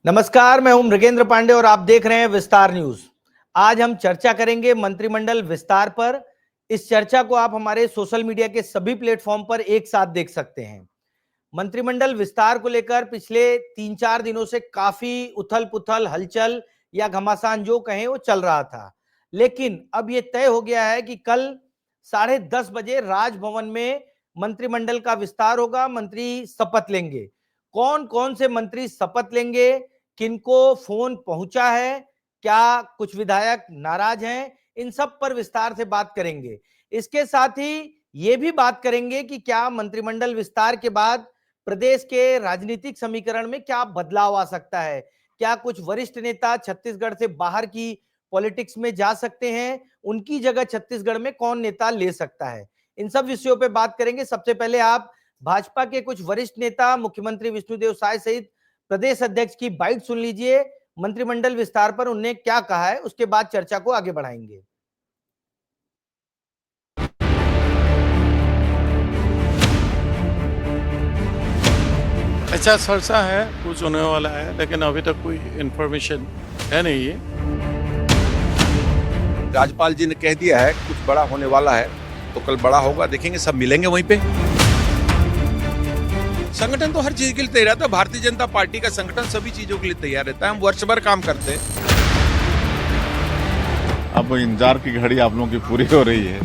नमस्कार, मैं हूं मृगेंद्र पांडे और आप देख रहे हैं विस्तार न्यूज। आज हम चर्चा करेंगे मंत्रिमंडल विस्तार पर। इस चर्चा को आप हमारे सोशल मीडिया के सभी प्लेटफॉर्म पर एक साथ देख सकते हैं। मंत्रिमंडल विस्तार को लेकर पिछले 3-4 दिनों से काफी उथल पुथल, हलचल या घमासान जो कहें वो चल रहा था। लेकिन अब ये तय हो गया है कि कल 10:30 बजे राजभवन में मंत्रिमंडल का विस्तार होगा। मंत्री शपथ लेंगे। कौन कौन से मंत्री शपथ लेंगे, किनको फोन पहुंचा है, क्या कुछ विधायक नाराज हैं, इन सब पर विस्तार से बात करेंगे। इसके साथ ही ये भी बात करेंगे कि क्या मंत्रिमंडल विस्तार के बाद प्रदेश के राजनीतिक समीकरण में क्या बदलाव आ सकता है। क्या कुछ वरिष्ठ नेता छत्तीसगढ़ से बाहर की पॉलिटिक्स में जा सकते हैं, उनकी जगह छत्तीसगढ़ में कौन नेता ले सकता है। इन सब विषयों पे बात करेंगे। सबसे पहले आप भाजपा के कुछ वरिष्ठ नेता मुख्यमंत्री विष्णुदेव साय सहित प्रदेश अध्यक्ष की बाइट सुन लीजिए। मंत्रिमंडल विस्तार पर उन्होंने क्या कहा है, उसके बाद चर्चा को आगे बढ़ाएंगे। अच्छा सरसा है, कुछ होने वाला है, लेकिन अभी तक कोई इन्फॉर्मेशन है नहीं है। राज्यपाल जी ने कह दिया है कुछ बड़ा होने वाला है, तो कल बड़ा होगा, देखेंगे, सब मिलेंगे वहीं पे। संगठन तो हर चीज के लिए तैयार रहता है। भारतीय जनता पार्टी का संगठन सभी चीजों के लिए तैयार रहता है। हम वर्ष भर काम करते हैं। अब इंतजार की घड़ी आप लोगों की पूरी हो रही है।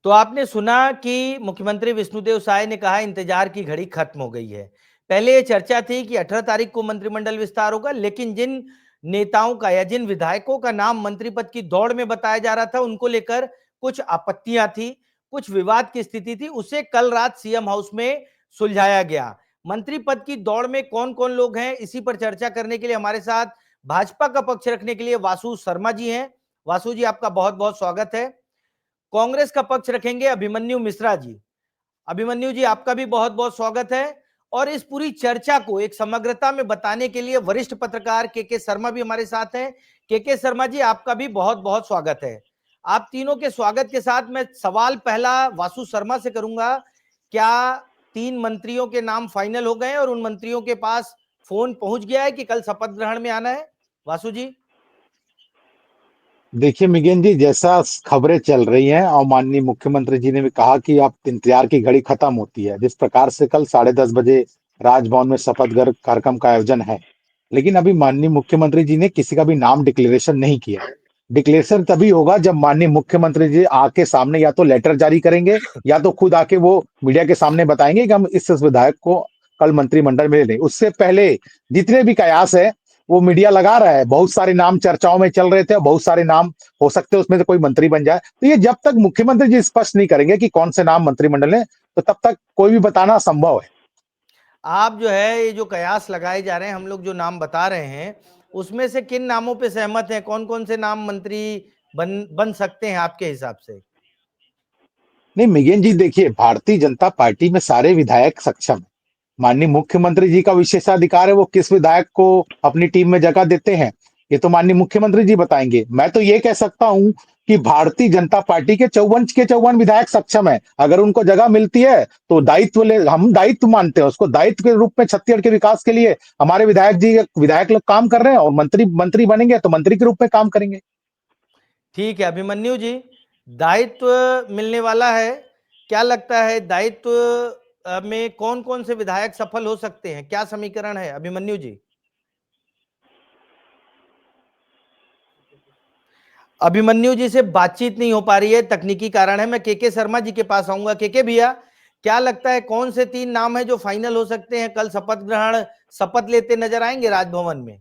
तो आपने सुना कि मुख्यमंत्री विष्णुदेव साय ने कहा इंतजार की घड़ी खत्म हो गई है। पहले ये चर्चा थी कि 18 तारीख को मंत्रिमंडल विस्तार होगा, लेकिन जिन नेताओं का या जिन विधायकों का नाम मंत्री पद की दौड़ में बताया जा रहा था, उनको लेकर कुछ आपत्तियां थी, कुछ विवाद की स्थिति थी। उसे कल रात सीएम हाउस में सुलझाया गया। मंत्री पद की दौड़ में कौन कौन लोग हैं, इसी पर चर्चा करने के लिए हमारे साथ भाजपा का पक्ष रखने के लिए वासु शर्मा जी हैं। वासु जी, आपका बहुत बहुत स्वागत है। कांग्रेस का पक्ष रखेंगे अभिमन्यु मिश्रा जी। अभिमन्यु जी, आपका भी बहुत बहुत स्वागत है। और इस पूरी चर्चा को एक समग्रता में बताने के लिए वरिष्ठ पत्रकार के शर्मा भी हमारे साथ हैं। के शर्मा जी, आपका भी बहुत बहुत स्वागत है। आप तीनों के स्वागत के साथ मैं सवाल पहला वासु शर्मा से करूंगा। क्या 3 मंत्रियों के नाम फाइनल हो गए और उन मंत्रियों के पास फोन पहुंच गया है कि कल शपथ ग्रहण में आना है? वासु जी। देखिए मिगेन जी, जैसा खबरें चल रही हैं और माननीय मुख्यमंत्री जी ने भी कहा कि अब इंतजार की घड़ी खत्म होती है, जिस प्रकार से कल 10:30 बजे राजभवन में शपथ ग्रहण कार्यक्रम का आयोजन है। लेकिन अभी माननीय मुख्यमंत्री जी ने किसी का भी नाम डिक्लेरेशन नहीं किया। डिक्लेरेशन तभी होगा जब माननीय मुख्यमंत्री जी आके सामने या तो लेटर जारी करेंगे या तो खुद आके वो मीडिया के सामने बताएंगे कि हम इस विधायक को कल मंत्रिमंडल में ले लें। उससे पहले जितने भी कयास है वो मीडिया लगा रहा है। बहुत सारे नाम चर्चाओं में चल रहे थे, बहुत सारे नाम हो सकते हैं उसमें से कोई मंत्री बन जाए। तो ये जब तक मुख्यमंत्री जी स्पष्ट नहीं करेंगे कि कौन से नाम मंत्रिमंडल है, तो तब तक कोई भी बताना असंभव है। आप जो है ये जो कयास लगाए जा रहे हैं, हम लोग जो नाम बता रहे हैं, उसमें से किन नामों पे सहमत हैं? कौन कौन से नाम मंत्री बन सकते हैं आपके हिसाब से? नहीं मिगेन जी, देखिए भारतीय जनता पार्टी में सारे विधायक सक्षम हैं। माननीय मुख्यमंत्री जी का विशेषाधिकार है वो किस विधायक को अपनी टीम में जगह देते हैं, ये तो माननीय मुख्यमंत्री जी बताएंगे। मैं तो ये कह सकता हूं कि भारतीय जनता पार्टी के 54 के 54 विधायक सक्षम है। अगर उनको जगह मिलती है तो दायित्व ले, हम दायित्व मानते हैं उसको, दायित्व के रूप में छत्तीसगढ़ के विकास के लिए हमारे विधायक लोग काम कर रहे हैं और मंत्री बनेंगे तो मंत्री के रूप में काम करेंगे। ठीक है अभिमन्यु जी, दायित्व मिलने वाला है। क्या लगता है दायित्व में कौन कौन से विधायक सफल हो सकते हैं? क्या समीकरण है अभिमन्यु जी? अभिमन्यु जी से बातचीत नहीं हो पा रही है, तकनीकी कारण है। मैं के शर्मा जी के पास आऊंगा। के भैया, क्या लगता है कौन से 3 नाम है जो फाइनल हो सकते हैं? कल शपथ लेते नजर आएंगे राजभवन में?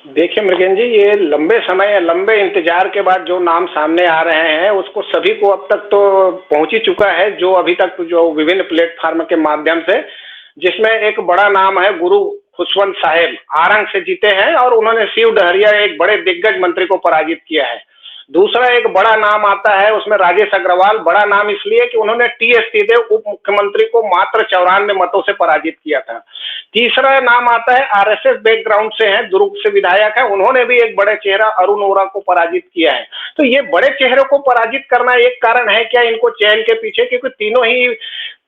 देखिए मृगेन जी, ये लंबे समय या लंबे इंतजार के बाद जो नाम सामने आ रहे हैं उसको सभी को अब तक तो पहुंच ही चुका है, जो अभी तक जो विभिन्न प्लेटफार्म के माध्यम से, जिसमें एक बड़ा नाम है गुरु खुशवंत साहेब, आरंग से जीते हैं और उन्होंने शिव डहरिया एक बड़े दिग्गज मंत्री को पराजित किया है। दूसरा एक बड़ा नाम आता है उसमें राजेश अग्रवाल। बड़ा नाम इसलिए कि उन्होंने टीएस सिंहदेव उप मुख्यमंत्री को मात्र 94 मतों से पराजित किया था। तीसरा नाम आता है आरएसएस बैकग्राउंड से है, दुर्ग से विधायक है, उन्होंने भी एक बड़े चेहरा अरुण वोरा को पराजित किया है। तो ये बड़े चेहरों को पराजित करना एक कारण है क्या इनको चयन के पीछे, क्योंकि तीनों ही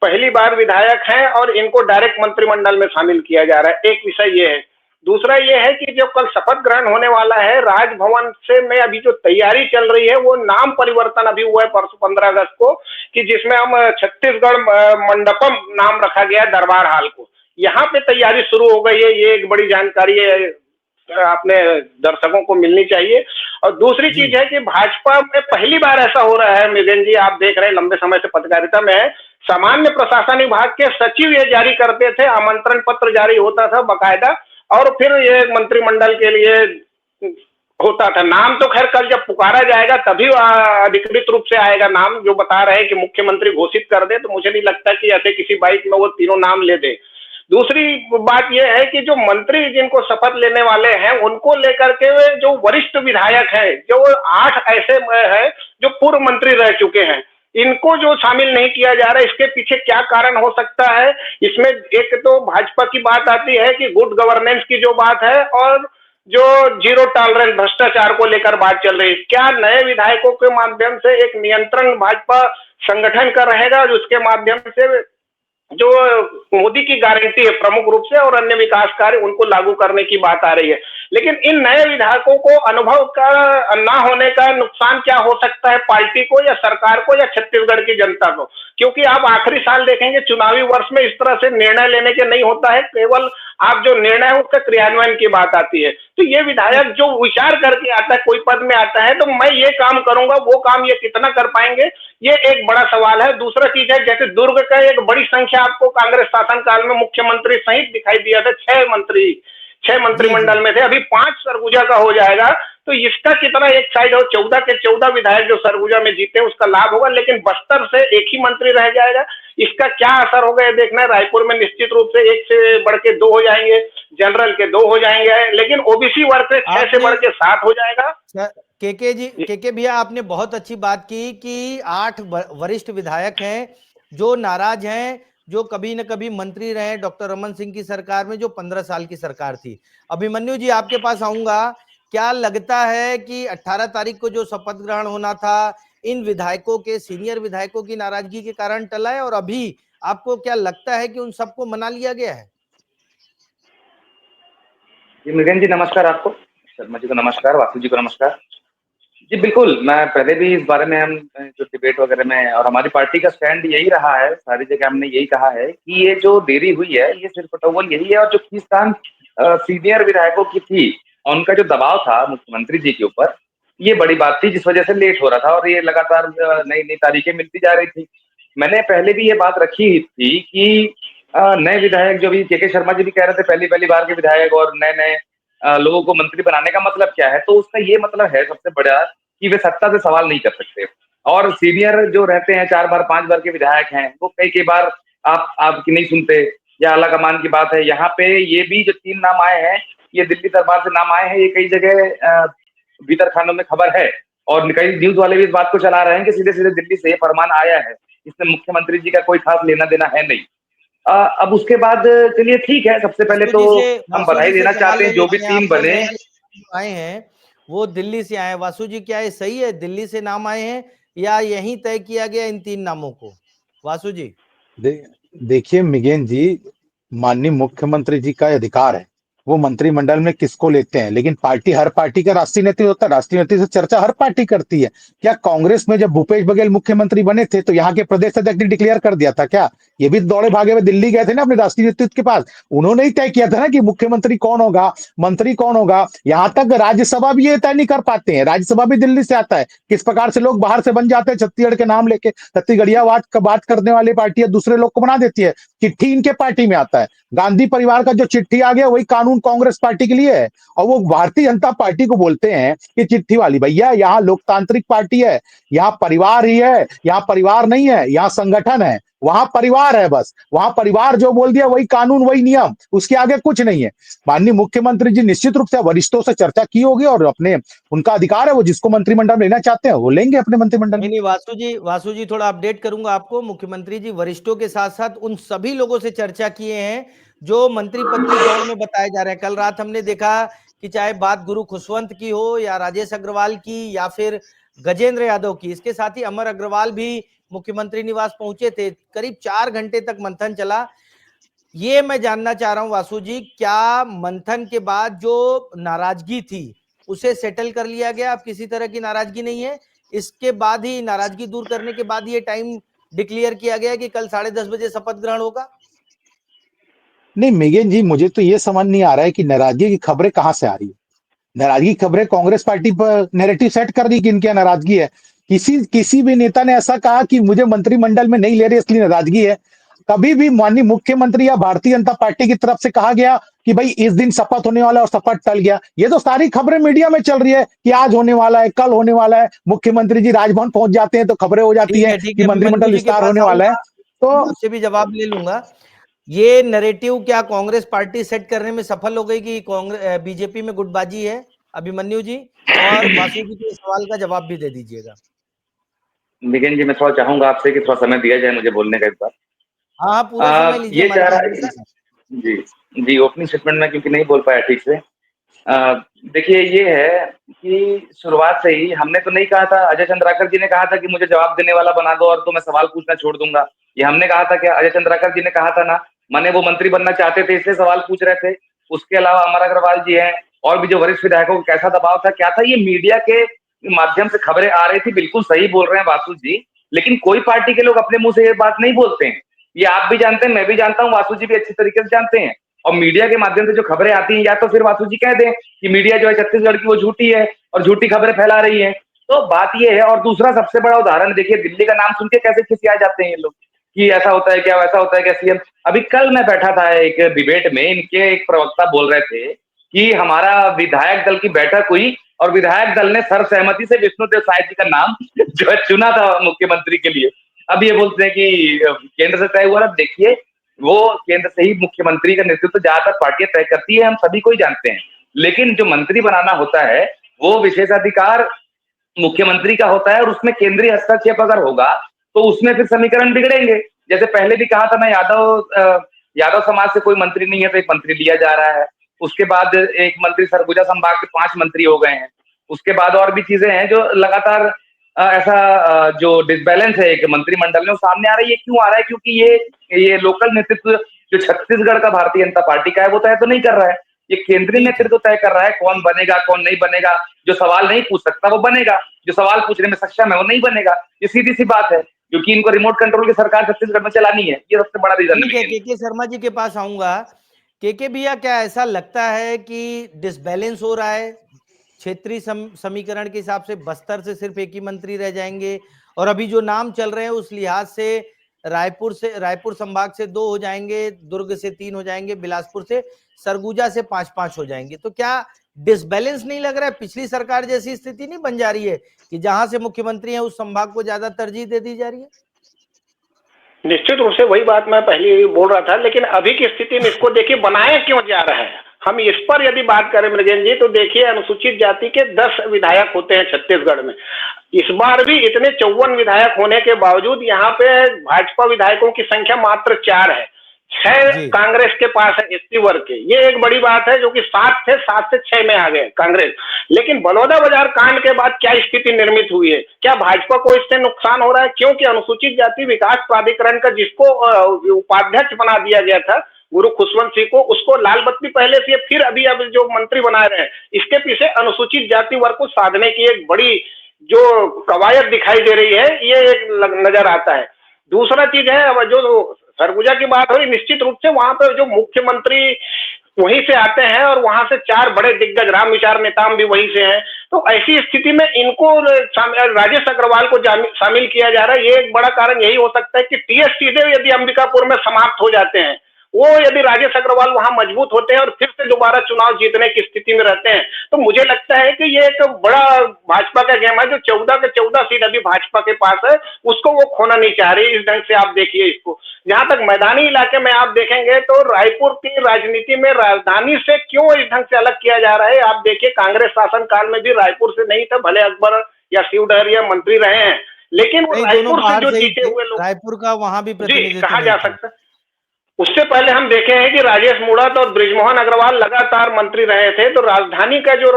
पहली बार विधायक हैं और इनको डायरेक्ट मंत्रिमंडल में शामिल किया जा रहा है। एक विषय ये है। दूसरा ये है कि जो कल शपथ ग्रहण होने वाला है राजभवन से में अभी जो तैयारी चल रही है वो नाम परिवर्तन अभी हुआ है परसों 15 अगस्त को, कि जिसमें हम छत्तीसगढ़ मंडपम नाम रखा गया है दरबार हाल को। यहाँ पे तैयारी शुरू हो गई है, ये एक बड़ी जानकारी है, अपने दर्शकों को मिलनी चाहिए। और दूसरी चीज है कि भाजपा में पहली बार ऐसा हो रहा है मिगेन जी, आप देख रहे हैं लंबे समय से पत्रकारिता में है, सामान्य प्रशासन विभाग के सचिव ये जारी करते थे, आमंत्रण पत्र जारी होता था बकायदा, और फिर ये मंत्रिमंडल के लिए होता था। नाम तो खैर कल जब पुकारा जाएगा तभी अधिकृत रूप से आएगा नाम, जो बता रहे हैं कि मुख्यमंत्री घोषित कर दे, तो मुझे नहीं लगता कि ऐसे किसी बाइक में वो तीनों नाम ले दे। दूसरी बात यह है कि जो मंत्री जिनको शपथ लेने वाले हैं उनको लेकर के जो वरिष्ठ विधायक हैं, जो 8 ऐसे हैं जो पूर्व मंत्री रह चुके हैं, इनको जो शामिल नहीं किया जा रहा है, इसके पीछे क्या कारण हो सकता है? इसमें एक तो भाजपा की बात आती है कि गुड गवर्नेंस की जो बात है, और जो जीरो टॉलरेंस भ्रष्टाचार को लेकर बात चल रही है। क्या नए विधायकों के माध्यम से एक नियंत्रण भाजपा संगठन का रहेगा जिसके माध्यम से जो मोदी की गारंटी है प्रमुख रूप से और अन्य विकास कार्य उनको लागू करने की बात आ रही है। लेकिन इन नए विधायकों को अनुभव का ना होने का नुकसान क्या हो सकता है पार्टी को या सरकार को या छत्तीसगढ़ की जनता को? क्योंकि आप आखिरी साल देखेंगे चुनावी वर्ष में इस तरह से निर्णय लेने के नहीं होता है, केवल आप जो निर्णय है उसका क्रियान्वयन की बात आती है। तो ये विधायक जो विचार करके आता है, कोई पद में आता है तो मैं ये काम करूंगा, वो काम ये कितना कर पाएंगे, ये एक बड़ा सवाल है। दूसरा चीज है, जैसे दुर्ग का एक बड़ी संख्या आपको कांग्रेस शासन काल में मुख्यमंत्री सहित दिखाई दिया था, 6 मंत्रिमंडल में थे, अभी 5 सरगुजा का हो जाएगा, तो इसका कितना एक साइड हो, 14 के 14 विधायक जो सरगुजा में जीते उसका लाभ होगा, लेकिन बस्तर से एक ही मंत्री रह जाएगा, इसका क्या असर होगा ये देखना है। रायपुर में निश्चित रूप से 1 से बढ़ के 2 हो जाएंगे, जनरल के 2 हो जाएंगे, लेकिन ओबीसी वर्ग से 6 से बढ़ के 7 हो जाएगा। केके भैया, आपने बहुत अच्छी बात की कि 8 वरिष्ठ विधायक हैं जो नाराज हैं, जो कभी न कभी मंत्री रहे डॉक्टर रमन सिंह की सरकार में, जो 15 साल की सरकार थी। अभिमन्यु जी, आपके पास आऊंगा। क्या लगता है कि 18 तारीख को जो शपथ ग्रहण होना था इन विधायकों के, सीनियर विधायकों की नाराजगी के कारण टला है, और अभी आपको क्या लगता है कि उन सबको मना लिया गया है? जी मृगेन जी नमस्कार, आपको शर्मा जी को नमस्कार, वासु जी को नमस्कार। जी बिल्कुल, मैं पहले भी इस बारे में हम जो डिबेट वगैरह में, और हमारी पार्टी का स्टैंड यही रहा है, सारी जगह हमने यही कहा है कि ये जो देरी हुई है ये सिर्फ टोवल यही है, और जो खींचतान सीनियर विधायकों की थी और उनका जो दबाव था मुख्यमंत्री जी के ऊपर, ये बड़ी बात थी जिस वजह से लेट हो रहा था और ये लगातार नई नई तारीखें मिलती जा रही थी। मैंने पहले भी ये बात रखी थी कि नए विधायक जो भी के शर्मा जी भी कह रहे थे, पहली बार के विधायक और नए नए लोगों को मंत्री बनाने का मतलब क्या है, तो उसका ये मतलब है सबसे बड़ा कि वे सत्ता से सवाल नहीं कर सकते, और सीनियर जो रहते हैं 4 बार 5 बार के विधायक हैं वो कई बार आपकी नहीं सुनते, या आला कमान की बात है। यहाँ पे ये भी जो 3 नाम आए हैं, ये दिल्ली दरबार से नाम आए हैं, ये कई जगह भीतर खानों में खबर है, और कई न्यूज वाले भी इस बात को चला रहे हैं कि सीधे सीधे दिल्ली से ये फरमान आया है, इसमें मुख्यमंत्री जी का कोई खास लेना देना है नहीं। अब उसके बाद चलिए ठीक है, सबसे पहले तो हम बधाई देना चाहते हैं जो भी 3 बने आए हैं वो दिल्ली से आए। वासु जी, क्या ये सही है, दिल्ली से नाम आए हैं या यहीं तय किया गया इन 3 नामों को? वासु जी देखिए मिगेन जी, माननीय मुख्यमंत्री जी का अधिकार है, वो मंत्रिमंडल में किसको लेते हैं, लेकिन पार्टी, हर पार्टी का राष्ट्रीय नेतृत्व होता है, राष्ट्रीय नेतृत्व से चर्चा हर पार्टी करती है। क्या कांग्रेस में जब भूपेश बघेल मुख्यमंत्री बने थे तो यहाँ के प्रदेश अध्यक्ष ने डिक्लेयर कर दिया था क्या? ये भी दौड़े भागे में दिल्ली गए थे ना अपने राष्ट्रीय नेतृत्व के पास, उन्होंने ही तय किया था ना कि मुख्यमंत्री कौन होगा, मंत्री कौन होगा। यहाँ तक राज्यसभा भी ये तय नहीं कर पाते हैं, राज्यसभा भी दिल्ली से आता है। किस प्रकार से लोग बाहर से बन जाते हैं, छत्तीसगढ़ के नाम लेके, छत्तीसगढ़िया बात करने वाली पार्टी दूसरे लोग को बना देती है। चिट्ठी इनके पार्टी में आता है, गांधी परिवार का जो चिट्ठी आ गया वही कानून कांग्रेस पार्टी के लिए है, और वो भारतीय जनता पार्टी को बोलते हैं कि चिट्ठी वाली। भैया, यहाँ लोकतांत्रिक पार्टी है, यहाँ परिवार ही है, यहाँ परिवार नहीं है, यहाँ संगठन है। वहां परिवार है, बस वहां परिवार जो बोल दिया वही कानून, वही नियम, उसके आगे कुछ नहीं है। माननीय मुख्यमंत्री जी निश्चित रूप से वरिष्ठों से चर्चा की होगी और अपने उनका अधिकार है, वो जिसको मंत्रिमंडल में लेना चाहते हैं वो लेंगे अपने मंत्रिमंडल में। नहीं वासु जी थोड़ा अपडेट करूंगा आपको। मुख्यमंत्री जी वरिष्ठों के साथ साथ उन सभी लोगों से चर्चा किए हैं जो मंत्री पद की दौड़ में बताए जा रहे हैं। कल रात हमने देखा कि चाहे बात गुरु खुशवंत की हो या राजेश अग्रवाल की या फिर गजेंद्र यादव की, इसके साथ ही अमर अग्रवाल भी मुख्यमंत्री निवास पहुंचे थे। करीब 4 घंटे तक मंथन चला। ये मैं जानना चाह रहा हूं वासु जी, क्या मंथन के बाद जो नाराजगी थी उसे सेटल कर लिया गया? अब किसी तरह की नाराजगी नहीं है? इसके बाद ही नाराजगी दूर करने के बाद ये टाइम डिक्लेयर किया गया कि कल 10:30 बजे शपथ ग्रहण होगा? नहीं मिगेन जी, मुझे तो ये समझ नहीं आ रहा है कि नाराजगी की खबरें कहां से आ रही है। नाराजगी की खबरें कांग्रेस पार्टी पर नैरेटिव सेट कर दी कि इनकी नाराजगी है। किसी भी नेता ने ऐसा कहा कि मुझे मंत्रिमंडल में नहीं ले रहे इसलिए नाराजगी है? कभी भी माननीय मुख्यमंत्री या भारतीय जनता पार्टी की तरफ से कहा गया कि भाई इस दिन शपथ होने वाला है और शपथ टल गया? ये तो सारी खबरें मीडिया में चल रही है कि आज होने वाला है, कल होने वाला है। मुख्यमंत्री जी राजभवन पहुंच जाते हैं तो खबरें हो जाती है ठीक कि है, मंत्रिमंडल अभिमन्यु जी के विस्तार पास होने वाला है। आऊंगा, तो आपसे भी जवाब ले लूंगा। ये नैरेटिव क्या कांग्रेस पार्टी सेट करने में सफल हो गई कि कांग्रेस बीजेपी में गुटबाजी है? अभिमन्यु जी, और वासु जी के सवाल का जवाब भी दे दीजिएगा। नितिन जी, मैं थोड़ा चाहूंगा आपसे कि थोड़ा समय दिया जाए मुझे बोलने का इस बार। हाँ, पूरा समय लीजिए, ये हमारे चाह पास रहा बहुत समय है जी। जी, ओपनिंग स्टेटमेंट में क्योंकि नहीं बोल पाया ठीक से। देखिए ये है कि शुरुआत से ही हमने तो नहीं कहा था, अजय चंद्राकर जी ने कहा था कि मुझे जवाब देने वाला बना दो और तो मैं सवाल पूछना छोड़ दूंगा। ये हमने कहा था क्या? अजय चंद्राकर जी ने कहा था ना, माने वो मंत्री बनना चाहते थे इसलिए सवाल पूछ रहे थे। उसके अलावा अमर अग्रवाल जी हैं और भी जो वरिष्ठ विधायकों का कैसा दबाव था, क्या था? ये मीडिया के माध्यम से खबरें आ रही थी। बिल्कुल सही बोल रहे हैं वासु जी, लेकिन कोई पार्टी के लोग अपने मुंह से ये बात नहीं बोलते हैं। ये आप भी जानते हैं, मैं भी जानता हूँ, वासु जी भी अच्छी तरीके से जानते हैं। और मीडिया के माध्यम से जो खबरें आती हैं, या तो फिर वासु जी कह दें कि मीडिया जो है छत्तीसगढ़ की वो झूठी है और झूठी खबरें फैला रही है। तो बात ये है। और दूसरा सबसे बड़ा उदाहरण देखिए, दिल्ली का नाम सुन के कैसे खिसिया जाते हैं ये लोग कि ऐसा होता है क्या, वैसा होता है क्या सीएम। अभी कल मैं बैठा था एक डिबेट में, इनके एक प्रवक्ता बोल रहे थे कि हमारा विधायक दल की बैठक हुई और विधायक दल ने सर्वसहमति से विष्णुदेव साय जी का नाम जो है चुना था मुख्यमंत्री के लिए। अब ये बोलते हैं कि केंद्र से तय हुआ। अब देखिए, वो केंद्र से ही मुख्यमंत्री का नेतृत्व ज्यादातर पार्टियां तय करती है, हम सभी को ही जानते हैं। लेकिन जो मंत्री बनाना होता है वो विशेषाधिकार मुख्यमंत्री का होता है और उसमें केंद्रीय हस्तक्षेप अगर होगा तो उसमें फिर समीकरण बिगड़ेंगे। जैसे पहले भी कहा था ना, यादव समाज से कोई मंत्री नहीं है तो एक मंत्री लिया जा रहा है। उसके बाद एक मंत्री सरगुजा संभाग के 5 मंत्री हो गए हैं। उसके बाद और भी चीजें हैं जो लगातार ऐसा जो डिसबैलेंस है एक मंत्रिमंडल में वो सामने आ रही है। क्यों आ रहा है? क्योंकि ये लोकल नेतृत्व जो छत्तीसगढ़ का भारतीय जनता पार्टी का है वो तय तो नहीं कर रहा है, ये केंद्रीय नेतृत्व तय कर रहा है कौन बनेगा कौन नहीं बनेगा। जो सवाल नहीं पूछ सकता वो बनेगा, जो सवाल पूछने में सक्षम है वो नहीं बनेगा। ये सीधी सी बात है, क्योंकि इनको रिमोट कंट्रोल की सरकार छत्तीसगढ़ में चलानी है। ये सबसे बड़ा रीजन ठीक है, है। के शर्मा जी के पास आऊंगा। के भैया, क्या ऐसा लगता है कि डिसबैलेंस हो रहा है? क्षेत्रीय समीकरण के हिसाब से बस्तर से सिर्फ एक ही मंत्री रह जाएंगे और अभी जो नाम चल रहे हैं उस लिहाज से रायपुर संभाग से 2 हो जाएंगे, दुर्ग से 3 हो जाएंगे, बिलासपुर से, सरगुजा से 5-5 हो जाएंगे। तो क्या डिसबैलेंस नहीं लग रहा है? पिछली सरकार जैसी स्थिति नहीं बन जा रही है कि जहां से मुख्यमंत्री है उस संभाग को ज्यादा तरजीह दे दी जा रही है? निश्चित रूप से वही बात मैं पहले भी बोल रहा था, लेकिन अभी की स्थिति में इसको देखिए बनाया क्यों जा रहा है। हम इस पर यदि बात करें मृगेन जी, तो देखिए अनुसूचित जाति के 10 विधायक होते हैं छत्तीसगढ़ में। इस बार भी इतने 54 विधायक होने के बावजूद यहाँ पे भाजपा विधायकों की संख्या मात्र 4 है। 6 कांग्रेस के पास है एसटी वर्ग के। ये एक बड़ी बात है, जो कि 7 थे, 7 से 6 में आ गए कांग्रेस। लेकिन बलौदा बाजार कांड के बाद क्या स्थिति निर्मित हुई है? क्या भाजपा को इससे नुकसान हो रहा है? क्योंकि अनुसूचित जाति विकास प्राधिकरण का जिसको उपाध्यक्ष बना दिया गया था गुरु खुशवंत सिंह को, उसको लाल बत्ती पहले से फिर अभी अब जो मंत्री बना रहे हैं, इसके पीछे अनुसूचित जाति वर्ग को साधने की एक बड़ी जो कवायद दिखाई दे रही है, ये एक नजर आता है। दूसरा चीज है, अब जो सरगुजा की बात हो रही, निश्चित रूप से वहां पर जो मुख्यमंत्री वहीं से आते हैं और वहां से 4 बड़े दिग्गज राम विचार नेता भी वहीं से हैं। तो ऐसी स्थिति में इनको राजेश अग्रवाल को शामिल किया जा रहा है। ये एक बड़ा कारण यही हो सकता है कि टीएस सीधे यदि अंबिकापुर में समाप्त हो जाते हैं, वो यदि राजेश अग्रवाल वहां मजबूत होते हैं और फिर से दोबारा चुनाव जीतने की स्थिति में रहते हैं, तो मुझे लगता है कि ये एक बड़ा भाजपा का गेम है। जो 14 के 14 सीट अभी भाजपा के पास है, उसको वो खोना नहीं चाह रही। इस ढंग से आप देखिए इसको। जहां तक मैदानी इलाके में आप देखेंगे तो रायपुर की राजनीति में राजधानी से क्यों इस ढंग से अलग किया जा रहा है। आप देखिए, कांग्रेस शासन काल में भी रायपुर से नहीं था, भले अकबर या शिवडहरिया मंत्री रहे हैं, लेकिन वो रायपुर से जो जीते हुए लोग, रायपुर का वहां भी जी कहा जा सकता है। उससे पहले हम देखे हैं कि राजेश मूणत और बृजमोहन अग्रवाल लगातार मंत्री रहे थे, तो राजधानी का जो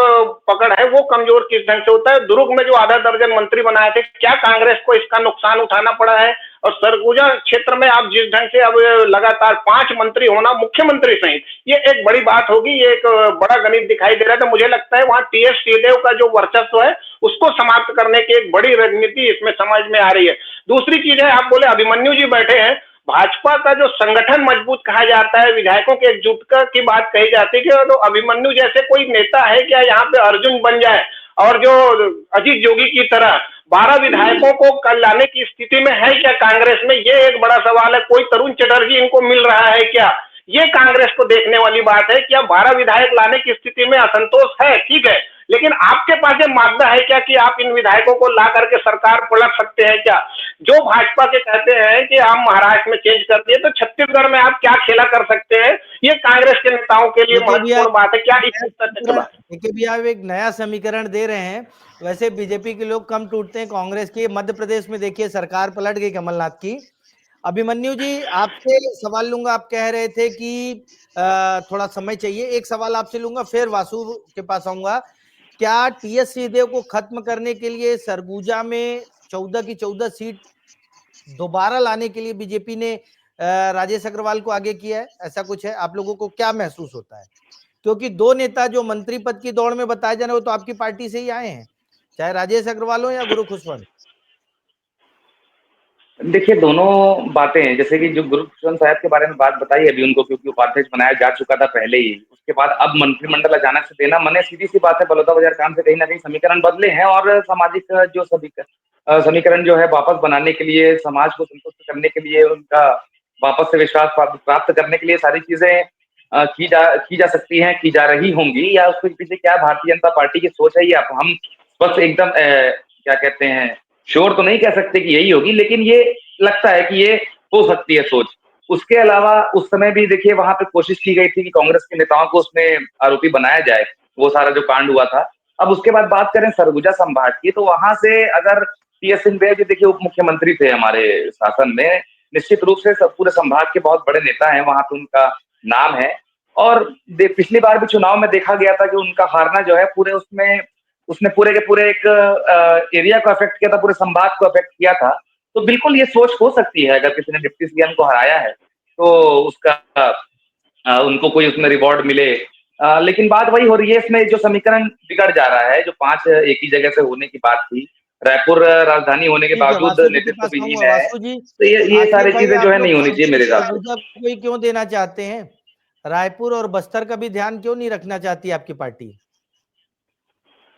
पकड़ है वो कमजोर किस ढंग से होता है। दुर्ग में जो आधा दर्जन मंत्री बनाए थे, क्या कांग्रेस को इसका नुकसान उठाना पड़ा है। और सरगुजा क्षेत्र में आप जिस ढंग से अब लगातार 5 मंत्री होना, मुख्यमंत्री सहित, ये एक बड़ी बात होगी, ये एक बड़ा गणित दिखाई दे रहा है। तो मुझे लगता है वहां टीएस सिंहदेव का जो वर्चस्व है उसको समाप्त करने की एक बड़ी रणनीति इसमें समझ में आ रही है। दूसरी चीज है, आप बोले अभिमन्यु जी बैठे हैं, भाजपा का जो संगठन मजबूत कहा जाता है, विधायकों के एकजुटता की बात कही जाती है कि तो अभिमन्यु जैसे कोई नेता है क्या यहाँ पे अर्जुन बन जाए और जो अजीत जोगी की तरह 12 विधायकों को कल लाने की स्थिति में है क्या कांग्रेस में, ये एक बड़ा सवाल है। कोई तरुण चटर्जी इनको मिल रहा है क्या, ये कांग्रेस को देखने वाली बात है। क्या 12 विधायक लाने की स्थिति में असंतोष है, ठीक है, लेकिन आपके पास ये मादा है क्या कि आप इन विधायकों को ला करके सरकार पलट सकते हैं क्या। जो भाजपा के कहते हैं कि हम महाराष्ट्र में चेंज कर दिए, तो छत्तीसगढ़ में आप क्या खेला कर सकते हैं, ये कांग्रेस के नेताओं के लिए महत्वपूर्ण बात है। क्या देखिए भी आप एक नया समीकरण दे रहे हैं। वैसे बीजेपी के लोग कम टूटते हैं कांग्रेस के। मध्य प्रदेश में देखिए सरकार पलट गई कमलनाथ की। अभिमन्यु जी, आपसे सवाल लूंगा। आप कह रहे थे कि थोड़ा समय चाहिए। एक सवाल आपसे लूंगा, फिर वासु के पास आऊंगा। क्या टीएस सिंहदेव को खत्म करने के लिए सरगुजा में 14 की 14 सीट दोबारा लाने के लिए बीजेपी ने राजेश अग्रवाल को आगे किया है, ऐसा कुछ है? आप लोगों को क्या महसूस होता है? क्योंकि 2 नेता जो मंत्री पद की दौड़ में बताए जा रहे हो तो आपकी पार्टी से ही आए हैं, चाहे राजेश अग्रवाल हो या गुरु खुशवंत। देखिए, दोनों बातें हैं। जैसे कि जो गुरु खुशवंत साहब के बारे में बात बताई अभी उनको, क्योंकि उपाध्यक्ष बनाया जा चुका था पहले ही, उसके बाद अब मंत्रिमंडल अचानक से देना मने सीधी सी बात है। बलौदाबाजार कांड से कहीं ना कहीं समीकरण बदले हैं और सामाजिक जो समीकरण जो है वापस बनाने के लिए, समाज को संतुष्ट करने के लिए, उनका वापस से विश्वास प्राप्त करने के लिए सारी चीजें की जा सकती हैं, की जा रही होंगी। या उसके पीछे क्या भारतीय जनता पार्टी की सोच है, ये हम बस एकदम क्या कहते हैं, श्योर तो नहीं कह सकते कि यही होगी, लेकिन ये लगता है कि ये हो सकती है सोच। उसके अलावा उस समय भी देखिए वहां पे कोशिश की गई थी कि कांग्रेस के नेताओं को उसमें आरोपी बनाया जाए, वो सारा जो कांड हुआ था। अब उसके बाद बात करें सरगुजा संभाग की, तो वहां से अगर टीएस सिंहदेव जी देखिए उप मुख्यमंत्री थे हमारे शासन में, निश्चित रूप से पूरे संभाग के बहुत बड़े नेता हैं, वहां पे उनका नाम है। और पिछली बार भी चुनाव में देखा गया था कि उनका हारना जो है उसने पूरे के पूरे एक एरिया को अफेक्ट किया था, पूरे संभाग को अफेक्ट किया था। तो बिल्कुल ये सोच हो सकती है, अगर किसी ने डिप्टी सीएम को हराया है तो उसका उनको कोई उसमें रिवॉर्ड मिले। लेकिन बात वही हो रही है, इसमें जो समीकरण बिगड़ जा रहा है, जो 5 एक ही जगह से होने की बात थी, रायपुर राजधानी होने के बावजूद नेतृत्व विहीन है, तो ये सारी चीजें जो है नहीं होनी चाहिए मेरे हिसाब से। कोई क्यों देना चाहते हैं? रायपुर और बस्तर का भी ध्यान क्यों नहीं रखना चाहती आपकी पार्टी?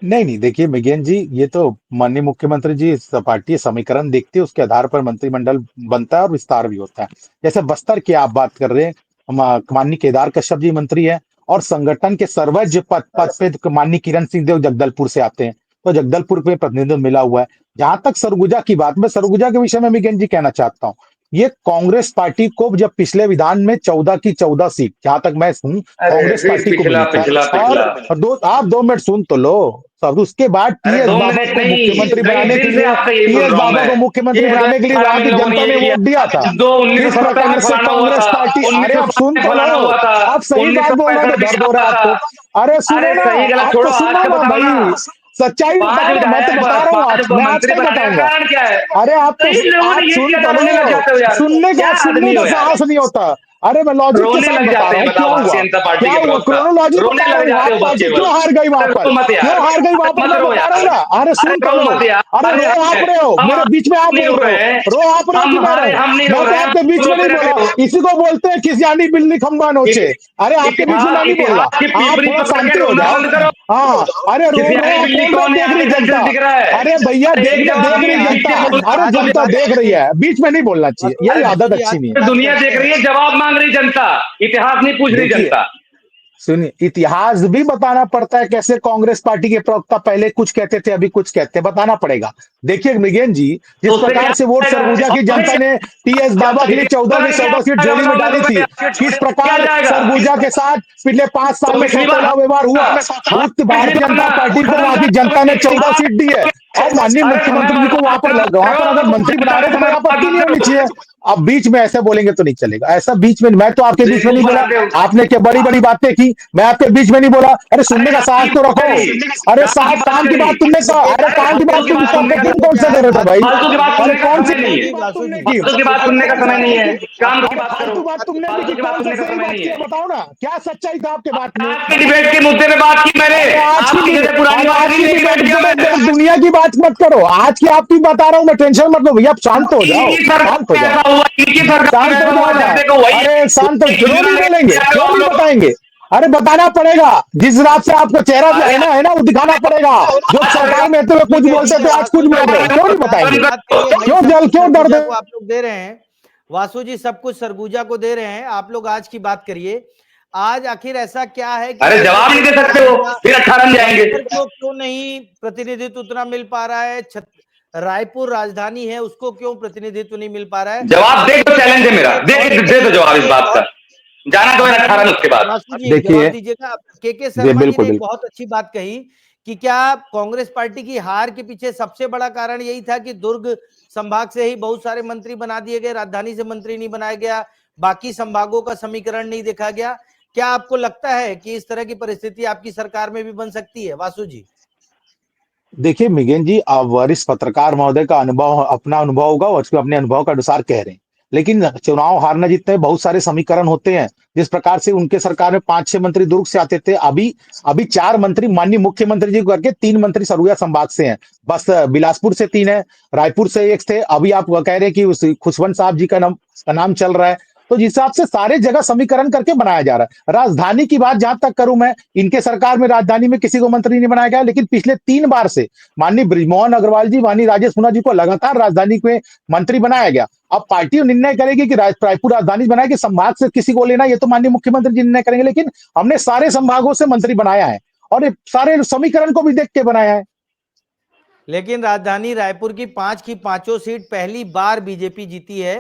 नहीं, देखिए मिगेन जी, ये तो माननीय मुख्यमंत्री जी पार्टी समीकरण देखते हैं, उसके आधार पर मंत्रिमंडल बनता है और विस्तार भी होता है। जैसे बस्तर की आप बात कर रहे हैं, माननीय केदार कश्यप जी मंत्री है और संगठन के सर्वोच्च पद पे माननीय किरण सिंहदेव जगदलपुर से आते हैं, तो जगदलपुर पे प्रतिनिधित्व मिला हुआ है। जहां तक सरगुजा की बात, मैं सरगुजा के विषय में मिगेन जी कहना चाहता हूँ, ये कांग्रेस पार्टी को जब पिछले विधान में 14 की 14 सीट, जहां तक मैं हूं, कांग्रेस पार्टी को और आप 2 मिनट सुन तो लो। सब उसके बाद टीएस बाबा को मुख्यमंत्री बनाने के लिए वहां की जनता ने वोट दिया था। इस प्रकार से कांग्रेस पार्टी, अरे आप सुन तो लो, आप सही बात बोल रहे हो, दर्द हो रहा है आपको। अरे सुनो ना, आप तो सुनो ना भाई, सच्चाई बता रहा हूँ, मैं तो बता रहा हूँ, मैं आज क्या बताऊंगा। अरे आप तो सुन तो लो, सुनने का साहस नहीं होता। अरे मैं लॉजिक के साथ बता रहा हूँ, क्या हुआ क्रोनोलॉजी बता रहा हूँ, पार्टी क्यों हार गई वहां पर, क्यों हार गई वहां पर मैं बता रहा हूँ ना। अरे सुन तो लो, अरे रो आप रहे हो, मेरे बीच में आप बोल रहे हो, रो आप रहे हो, मैं तो आपके बीच में नहीं बोला। इसी को बोलते हैं खिसियानी बिल्ली खंबा नोचे। अरे आपके बीच में नहीं बोला, आप थोड़ा शांति हो जाओ। हाँ, अरे रो देख रही जनता, अरे भैया देख रही जनता, अरे जनता देख रही है, बीच में नहीं बोलना चाहिए, यही आदत अच्छी नहीं है। दुनिया देख रही है, जवाब मांग रही जनता, इतिहास नहीं पूछ रही देखिए, जनता। सुनिए, इतिहास भी बताना पड़ता है। कैसे कांग्रेस पार्टी के प्रवक्ता पहले कुछ कहते थे, अभी कुछ कहते हैं, बताना पड़ेगा। देखिए मृगेन जी, तो जिस उससे प्रकार क्या से वोट जाएगा? सरगुजा की जनता ने टीएस बाबा के लिए 14 में 14 सीट झोली में डाली थी, किस क्या प्रकार जाएगा? सरगुजा के साथ पिछले 5 साल तो में पिछली बार सौतेला व्यवहार हुआ। उस भारतीय जनता पार्टी को वहां की जनता ने 14 सीट दी है, और माननीय मुख्यमंत्री जी को वहां पर अगर मंत्री बना रहे तो कोई आपत्ति नहीं होनी चाहिए। अब बीच में ऐसे बोलेंगे तो नहीं चलेगा। ऐसा बीच में, मैं तो आपके बीच में नहीं बोला, आपने क्या बड़ी बड़ी बातें की, मैं आपके बीच में नहीं बोला। अरे सुनने का साहस तो रखो। अरे साहब, काम की बात तुमने कहा, अरे काम की बात तुम कौन सा कर रहे थे भाई? फालतू की बात अरे सुनने का कौन सी समय नहीं है। बात तुमने की? फालतू की बात सुनने का समय नहीं है, काम की बात फालतू करो। बात तुमने भी फालतू की, की बात कौन सा सुनने का सही समय बात नहीं किया है। बताओ ना, क्या सच्चाई था आपके बात में? आज की डिबेट के मुद्दे पे बात की मैंने। आज आपकी जैसे पुरानी बात की नहीं लेके बैठ गया मैं। डिबेट दुनिया की बात मत करो, आज की आपकी बता रहा हूँ मैं, टेंशन मत लो भैया, शांत हो जाओ, इनकी सरकार शांत हो में जाओ, ऐसा हुआ, इनकी सरकार में शांत ऐसा हो हुआ, जाओ ना। जब देखो वही अरे शांत, क्यों नहीं बोलेंगे, क्यों नहीं लोग। बताएंगे? अरे बताना पड़ेगा, जिस रात से आपको चेहरा जो है ना वो दिखाना पड़ेगा। जो सरकार में थे कुछ बोलते थे, आज कुछ बोल रहे हो, क्यों नहीं बताएंगे? क्यों डर दे? को आप लोग दे रहे हैं, वासु जी सब कुछ सरगुजा को दे रहे हैं, आप लोग आज की बात करिए। आज आखिर ऐसा क्या है कि अरे जवाब नहीं दे सकते हो, फिर 18 में जाएंगे। क्यों नहीं प्रतिनिधित्व उतना मिल पा रहा है? रायपुर राजधानी है, उसको क्यों प्रतिनिधित्व नहीं मिल पा रहा है? जवाब दे तो चैलेंज है मेरा, दे तो जवाब इस बात का। जाना तो है 18 में, उसके बाद वासु जी देखिए, जवाब दीजिएगा। के शर्मा जी बिल्कुल ने एक बिल्कुल बहुत अच्छी बात कही कि क्या कांग्रेस पार्टी की हार के पीछे सबसे बड़ा कारण यही था कि दुर्ग संभाग से ही बहुत सारे मंत्री बना दिए गए, राजधानी से मंत्री नहीं बनाया गया, बाकी संभागों का समीकरण नहीं देखा गया। क्या आपको लगता है कि इस तरह की परिस्थिति आपकी सरकार में भी बन सकती है, वासु जी? देखिए मिगेन जी, आप वरिष्ठ पत्रकार महोदय का अनुभव, अपना अनुभव होगा, और उसको अपने अनुभव के अनुसार कह रहे हैं। लेकिन चुनाव हारना जीतने में बहुत सारे समीकरण होते हैं। जिस प्रकार से उनके सरकार में 5-6 मंत्री दुर्ग से आते थे, अभी 4 मंत्री माननीय मुख्यमंत्री जी को करके 3 मंत्री सरगुजा संभाग से हैं। बस बिलासपुर से 3 है, रायपुर से 1 थे, अभी आप कह रहे हैं कि खुशवंत साहब जी का नाम चल रहा है। तो जिस हिसाब से सारे जगह समीकरण करके बनाया जा रहा है। राजधानी की बात जहां तक करूं मैं, इनके सरकार में राजधानी में किसी को मंत्री नहीं बनाया गया, लेकिन पिछले 3 बार से माननीय बृजमोहन अग्रवाल जी, माननीय राजेश सिन्हा जी को लगातार राजधानी में मंत्री बनाया गया। अब पार्टी निर्णय करेगी कि रायपुर राजधानी बनाए कि संभाग से किसी को लेना, ये तो माननीय मुख्यमंत्री जी निर्णय करेंगे। लेकिन हमने सारे संभागों से मंत्री बनाया है, और सारे समीकरण को भी देख के बनाया है। लेकिन राजधानी रायपुर की 5 की 5 सीट पहली बार बीजेपी जीती है।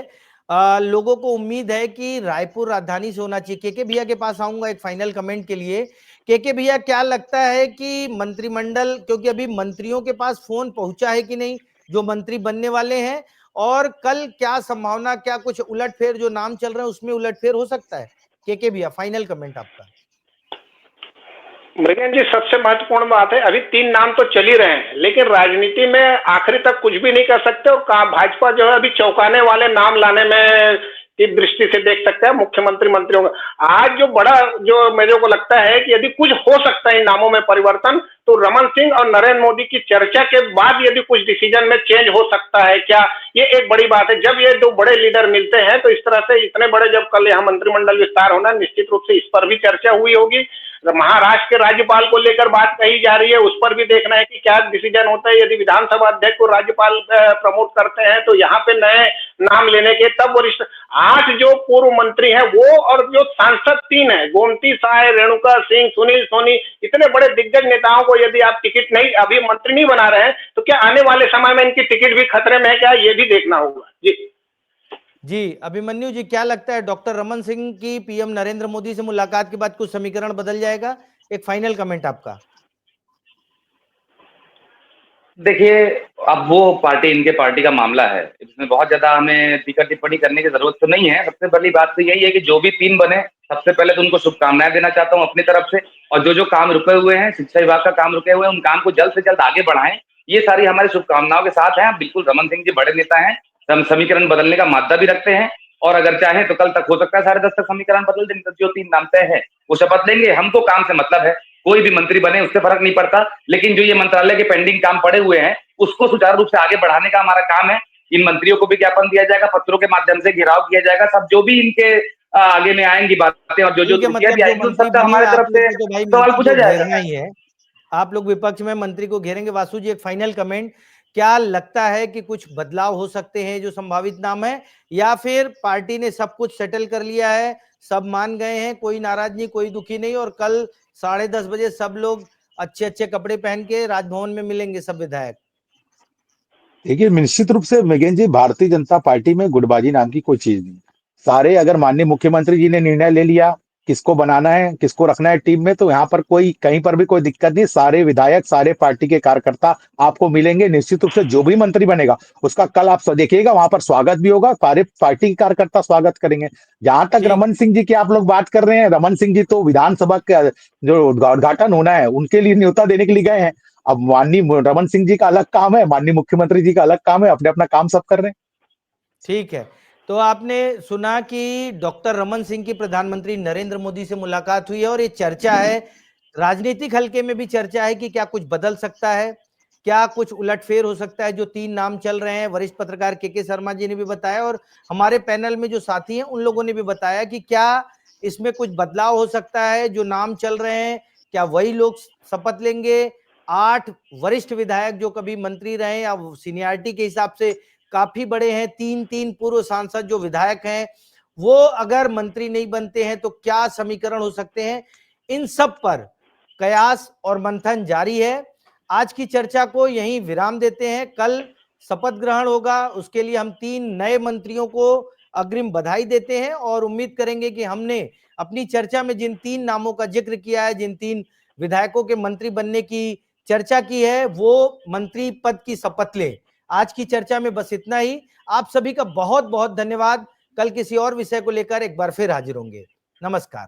लोगों को उम्मीद है कि रायपुर राजधानी से होना चाहिए। के भैया के पास आऊंगा एक फाइनल कमेंट के लिए। के भैया, क्या लगता है कि मंत्रिमंडल, क्योंकि अभी मंत्रियों के पास फोन पहुंचा है कि नहीं जो मंत्री बनने वाले हैं, और कल क्या संभावना, क्या कुछ उलटफेर जो नाम चल रहे हैं उसमें उलटफेर हो सकता है? के भैया फाइनल कमेंट आपका। मृगेन जी, सबसे महत्वपूर्ण बात है, अभी 3 नाम तो चल ही रहे हैं, लेकिन राजनीति में आखिरी तक कुछ भी नहीं कर सकते। और भाजपा जो है अभी चौंकाने वाले नाम लाने में की दृष्टि से देख सकते हैं मुख्यमंत्री मंत्रियों का। आज जो बड़ा, जो मेरे को लगता है कि यदि कुछ हो सकता है इन नामों में परिवर्तन, तो रमन सिंह और नरेंद्र मोदी की चर्चा के बाद यदि कुछ डिसीजन में चेंज हो सकता है क्या, ये एक बड़ी बात है। जब ये 2 बड़े लीडर मिलते हैं तो इस तरह से इतने बड़े, जब कल यहाँ मंत्रिमंडल विस्तार होना, निश्चित रूप से इस पर भी चर्चा हुई होगी। महाराष्ट्र के राज्यपाल को लेकर बात कही जा रही है, उस पर भी देखना है कि क्या डिसीजन होता है। यदि विधानसभा अध्यक्ष को राज्यपाल प्रमोट करते हैं तो यहाँ पे नए नाम लेने के तब वरिष्ठ 8 जो पूर्व मंत्री हैं वो, और जो सांसद 3 हैं, गोमती साय, रेणुका सिंह, सुनील सोनी, इतने बड़े दिग्गज नेताओं को यदि आप टिकट नहीं, अभी मंत्री नहीं बना रहे हैं, तो क्या आने वाले समय में इनकी टिकट भी खतरे में है क्या, ये भी देखना होगा। जी अभिमन्यु जी, क्या लगता है डॉक्टर रमन सिंह की पीएम नरेंद्र मोदी से मुलाकात के बाद कुछ समीकरण बदल जाएगा? एक फाइनल कमेंट आपका। देखिए, अब वो पार्टी, इनके पार्टी का मामला है, इसमें बहुत ज्यादा हमें टीका टिप्पणी करने की जरूरत तो नहीं है। सबसे बड़ी बात तो यही है कि जो भी 3 बने, सबसे पहले तो उनको शुभकामनाएं देना चाहता हूं अपनी तरफ से। और जो काम रुके हुए हैं, शिक्षा विभाग का काम रुके हुए हैं, उन काम को जल्द से जल्द आगे बढ़ाएं, ये सारी हमारी शुभकामनाओं के साथ है। बिल्कुल रमन सिंह जी बड़े नेता हैं, हम समीकरण बदलने का मादा भी रखते हैं, और अगर चाहें तो कल तक हो सकता है 10:30 तक समीकरण बदल दें। तो जो 3 नाम तय है वो शपथ लेंगे। हमको काम से मतलब है, कोई भी मंत्री बने उससे फर्क नहीं पड़ता, लेकिन जो ये मंत्रालय के पेंडिंग काम पड़े हुए हैं उसको सुचारू रूप से आगे बढ़ाने का हमारा काम है। इन मंत्रियों को भी ज्ञापन दिया जाएगा, पत्रों के माध्यम से घेराव किया जाएगा, सब जो भी इनके आगे में आएंगी बातें, और जो त्रुटियां भी आएंगी उन सबका हमारे तरफ से सवाल पूछा जाएगा। ही है, आप लोग विपक्ष में मंत्री को घेरेंगे। वासु जी एक फाइनल कमेंट क्या लगता है कि कुछ बदलाव हो सकते हैं जो संभावित नाम है, या फिर पार्टी ने सब कुछ सेटल कर लिया है, सब मान गए हैं, कोई नाराज नहीं, कोई दुखी नहीं, और कल 10:30 बजे सब लोग अच्छे अच्छे कपड़े पहन के राजभवन में मिलेंगे सब विधायक? देखिए, निश्चित रूप से मृगेन जी, भारतीय जनता पार्टी में गुटबाजी नाम की कोई चीज नहीं। सारे, अगर माननीय मुख्यमंत्री जी ने निर्णय ले लिया किसको बनाना है, किसको रखना है टीम में, तो यहाँ पर कोई, कहीं पर भी कोई दिक्कत नहीं। सारे विधायक, सारे पार्टी के कार्यकर्ता आपको मिलेंगे। निश्चित रूप से जो भी मंत्री बनेगा उसका कल आप देखिएगा, वहां पर स्वागत भी होगा, सारे पार्टी के कार्यकर्ता स्वागत करेंगे। जहां तक ठीक। रमन सिंह जी की आप लोग बात कर रहे हैं, रमन सिंह जी तो विधानसभा का जो उद्घाटन होना है उनके लिए न्योता देने के लिए गए हैं। अब माननीय रमन सिंह जी का अलग काम है, माननीय मुख्यमंत्री जी का अलग काम है, अपने अपना काम सब कर रहे हैं। ठीक है। तो आपने सुना कि डॉक्टर रमन सिंह की प्रधानमंत्री नरेंद्र मोदी से मुलाकात हुई है, और ये चर्चा है, राजनीतिक हल्के में भी चर्चा है कि क्या कुछ बदल सकता है, क्या कुछ उलटफेर हो सकता है। जो 3 नाम चल रहे हैं, वरिष्ठ पत्रकार के शर्मा जी ने भी बताया, और हमारे पैनल में जो साथी हैं उन लोगों ने भी बताया कि क्या इसमें कुछ बदलाव हो सकता है। जो नाम चल रहे हैं, क्या वही लोग शपथ लेंगे? 8 वरिष्ठ विधायक जो कभी मंत्री रहे या सीनियरिटी के हिसाब से काफी बड़े हैं, 3 पूर्व सांसद जो विधायक हैं, वो अगर मंत्री नहीं बनते हैं तो क्या समीकरण हो सकते हैं। इन सब पर कयास और मंथन जारी है। आज की चर्चा को यहीं विराम देते हैं। कल शपथ ग्रहण होगा, उसके लिए हम 3 नए मंत्रियों को अग्रिम बधाई देते हैं, और उम्मीद करेंगे कि हमने अपनी चर्चा में जिन 3 नामों का जिक्र किया है, जिन 3 विधायकों के मंत्री बनने की चर्चा की है, वो मंत्री पद की शपथ ले। आज की चर्चा में बस इतना ही। आप सभी का बहुत बहुत धन्यवाद। कल किसी और विषय को लेकर एक बार फिर हाजिर होंगे। नमस्कार।